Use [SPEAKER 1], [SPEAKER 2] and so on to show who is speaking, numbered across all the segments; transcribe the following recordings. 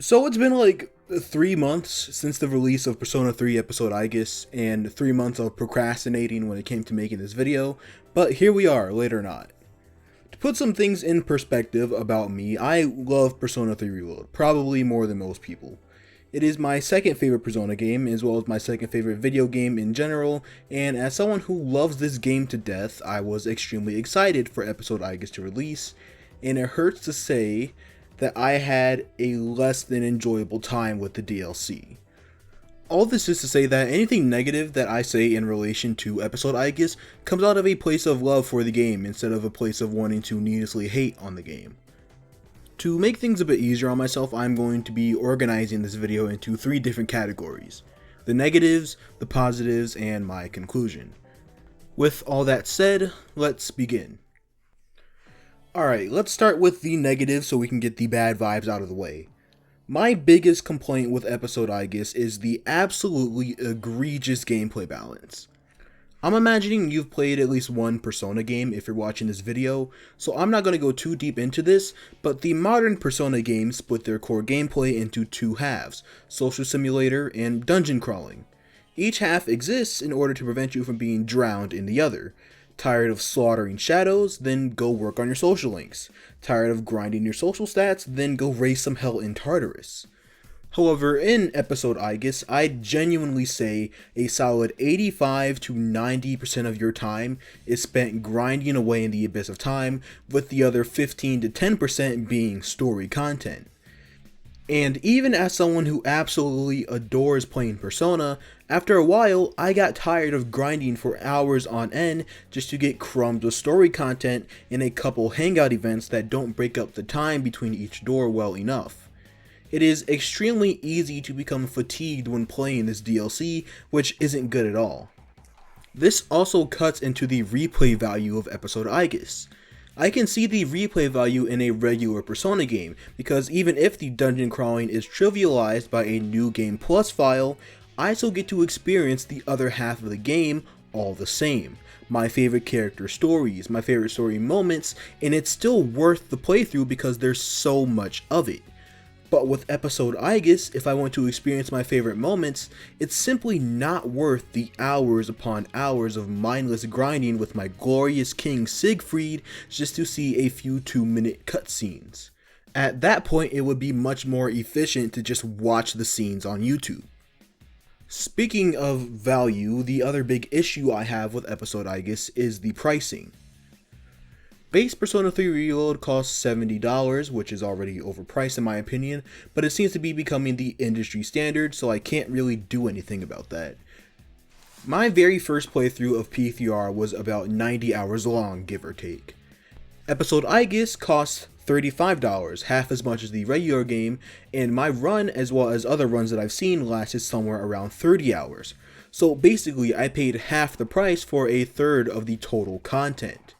[SPEAKER 1] So it's been like 3 months since the release of Persona 3 episode Aigis, and 3 months of procrastinating when it came to making this video, but here we are, late or not. To put some things in perspective about me, I love Persona 3 Reload, probably more than most people. It is my second favorite Persona game, as well as my second favorite video game in general, and as someone who loves this game to death, I was extremely excited for episode Aigis to release, and it hurts to say that I had a less than enjoyable time with the DLC. All this is to say that anything negative that I say in relation to episode Aigis comes out of a place of love for the game instead of a place of wanting to needlessly hate on the game. To make things a bit easier on myself, I'm going to be organizing this video into 3 different categories: the negatives, the positives, and my conclusion. With all that said, let's begin. Alright, let's start with the negatives so we can get the bad vibes out of the way. My biggest complaint with episode Aigis is the absolutely egregious gameplay balance. I'm imagining you've played at least one Persona game if you're watching this video, so I'm not going to go too deep into this, but the modern Persona games split their core gameplay into 2 halves: social simulator and dungeon crawling. Each half exists in order to prevent you from being drowned in the other. Tired of slaughtering shadows? Then go work on your social links. Tired of grinding your social stats? Then go raise some hell in Tartarus. However, in episode Aigis, I'd genuinely say a solid 85 to 90% of your time is spent grinding away in the abyss of time, with the other 15 to 10% being story content. And even as someone who absolutely adores playing Persona, after a while I got tired of grinding for hours on end just to get crumbs of story content and a couple hangout events that don't break up the time between each door well enough. It is extremely easy to become fatigued when playing this DLC, which isn't good at all. This also cuts into the replay value of episode Aigis. I can see the replay value in a regular Persona game, because even if the dungeon crawling is trivialized by a new game plus file, I still get to experience the other half of the game all the same. My favorite character stories, my favorite story moments, and it's still worth the playthrough because there's so much of it. But with episode Aigis, if I want to experience my favorite moments, it's simply not worth the hours upon hours of mindless grinding with my glorious king Siegfried just to see a few 2-minute cutscenes. At that point, it would be much more efficient to just watch the scenes on YouTube. Speaking of value, the other big issue I have with episode Aigis is the pricing. Base Persona 3 Reload costs $70, which is already overpriced in my opinion, but it seems to be becoming the industry standard, so I can't really do anything about that. My very first playthrough of P3R was about 90 hours long, give or take. Episode Aigis costs $35, half as much as the regular game, and my run, as well as other runs that I've seen, lasted somewhere around 30 hours. So basically, I paid half the price for a third of the total content.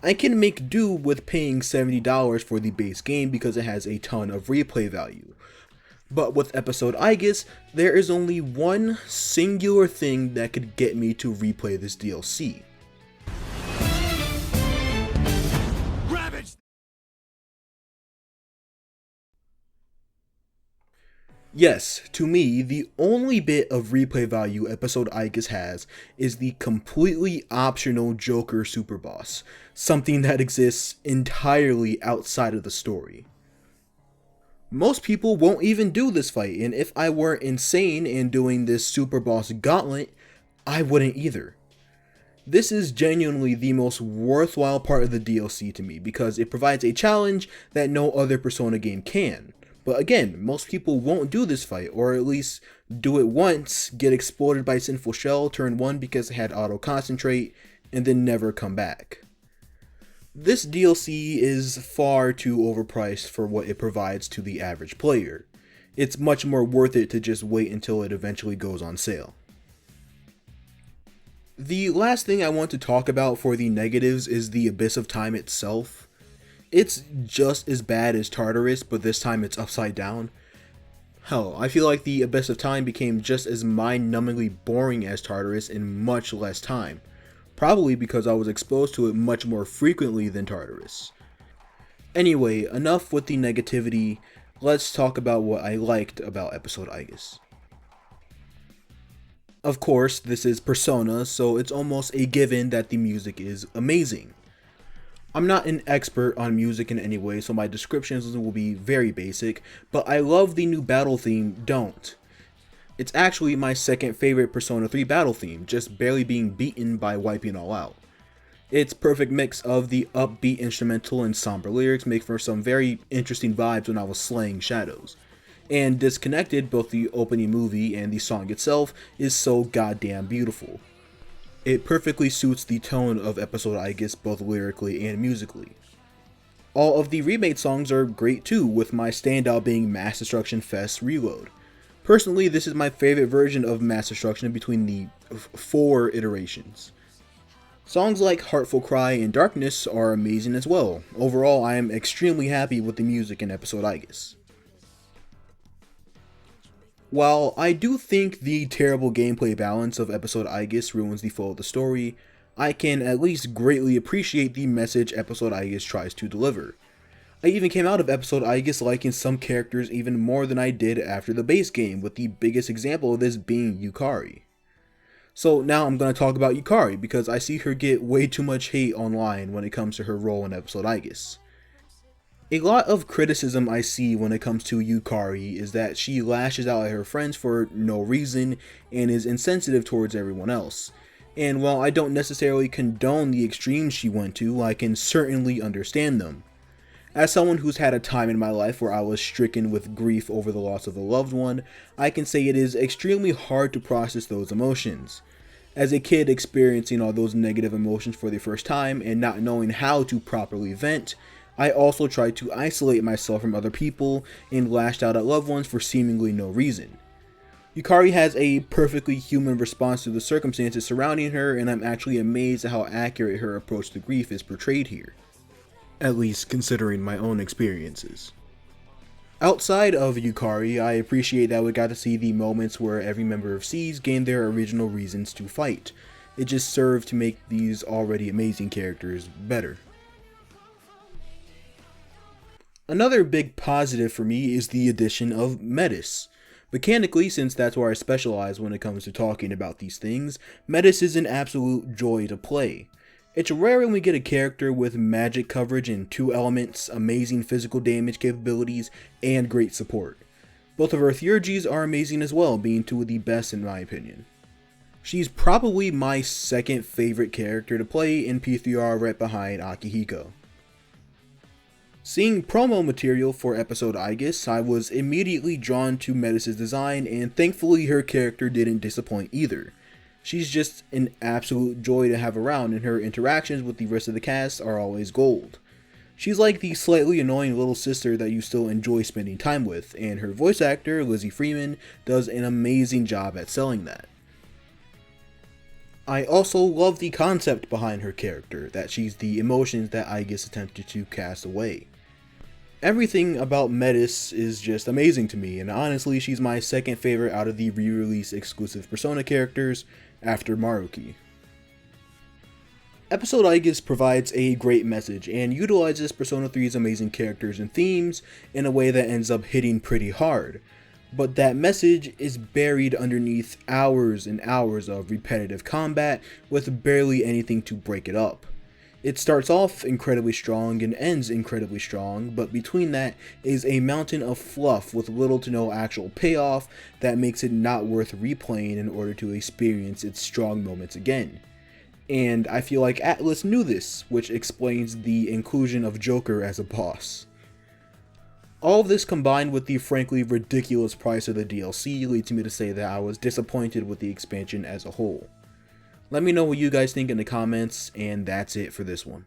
[SPEAKER 1] I can make do with paying $70 for the base game because it has a ton of replay value. But with episode Aigis, there is only one singular thing that could get me to replay this DLC. Yes, to me, the only bit of replay value episode Aigis has is the completely optional Joker super boss, something that exists entirely outside of the story. Most people won't even do this fight, and if I weren't insane and doing this super boss gauntlet, I wouldn't either. This is genuinely the most worthwhile part of the DLC to me because it provides a challenge that no other Persona game can. But again, most people won't do this fight, or at least do it once, get exploded by Sinful Shell, turn 1 because it had auto-concentrate, and then never come back. This DLC is far too overpriced for what it provides to the average player. It's much more worth it to just wait until it eventually goes on sale. The last thing I want to talk about for the negatives is the Abyss of Time itself. It's just as bad as Tartarus, but this time it's upside down. Hell, I feel like the Abyss of Time became just as mind-numbingly boring as Tartarus in much less time. Probably because I was exposed to it much more frequently than Tartarus. Anyway, enough with the negativity. let's talk about what I liked about episode Aigis. Of course, this is Persona, so it's almost a given that the music is amazing. I'm not an expert on music in any way, so my descriptions will be very basic, but I love the new battle theme, Don't. It's actually my second favorite Persona 3 battle theme, just barely being beaten by Wiping All Out. Its perfect mix of the upbeat instrumental and somber lyrics make for some very interesting vibes when I was slaying shadows. And Disconnected, both the opening movie and the song itself, is so goddamn beautiful. It perfectly suits the tone of episode Aigis both lyrically and musically. All of the remade songs are great too, with my standout being Mass Destruction Fest Reload. Personally, this is my favorite version of Mass Destruction between the 4 iterations. Songs like Heartful Cry and Darkness are amazing as well. Overall, I am extremely happy with the music in episode Aigis. While I do think the terrible gameplay balance of episode Aigis ruins the flow of the story, I can at least greatly appreciate the message episode Aigis tries to deliver. I even came out of episode Aigis liking some characters even more than I did after the base game, with the biggest example of this being Yukari. So now I'm going to talk about Yukari because I see her get way too much hate online when it comes to her role in episode Aigis. A lot of criticism I see when it comes to Yukari is that she lashes out at her friends for no reason and is insensitive towards everyone else. And while I don't necessarily condone the extremes she went to, I can certainly understand them. As someone who's had a time in my life where I was stricken with grief over the loss of a loved one, I can say it is extremely hard to process those emotions. As a kid experiencing all those negative emotions for the first time and not knowing how to properly vent, I also tried to isolate myself from other people and lashed out at loved ones for seemingly no reason. Yukari has a perfectly human response to the circumstances surrounding her, and I'm actually amazed at how accurate her approach to grief is portrayed here. At least considering my own experiences. Outside of Yukari, I appreciate that we got to see the moments where every member of SEES gained their original reasons to fight. It just served to make these already amazing characters better. Another big positive for me is the addition of Metis. Mechanically, since that's where I specialize when it comes to talking about these things, Metis is an absolute joy to play. It's rare when we get a character with magic coverage in 2 elements, amazing physical damage capabilities, and great support. Both of her Theurgies are amazing as well, being 2 of the best in my opinion. She's probably my second favorite character to play in P3R right behind Akihiko. Seeing promo material for episode Aigis, I was immediately drawn to Metis' design, and thankfully her character didn't disappoint either. She's just an absolute joy to have around, and her interactions with the rest of the cast are always gold. She's like the slightly annoying little sister that you still enjoy spending time with, and her voice actor, Lizzie Freeman, does an amazing job at selling that. I also love the concept behind her character, that she's the emotions that Aigis attempted to cast away. Everything about Metis is just amazing to me, and honestly she's my second favorite out of the re-release exclusive Persona characters, after Maruki. Episode Aigis provides a great message and utilizes Persona 3's amazing characters and themes in a way that ends up hitting pretty hard, but that message is buried underneath hours and hours of repetitive combat with barely anything to break it up. It starts off incredibly strong and ends incredibly strong, but between that is a mountain of fluff with little to no actual payoff that makes it not worth replaying in order to experience its strong moments again. And I feel like Atlus knew this, which explains the inclusion of Joker as a boss. All of this combined with the frankly ridiculous price of the DLC leads me to say that I was disappointed with the expansion as a whole. Let me know what you guys think in the comments, and that's it for this one.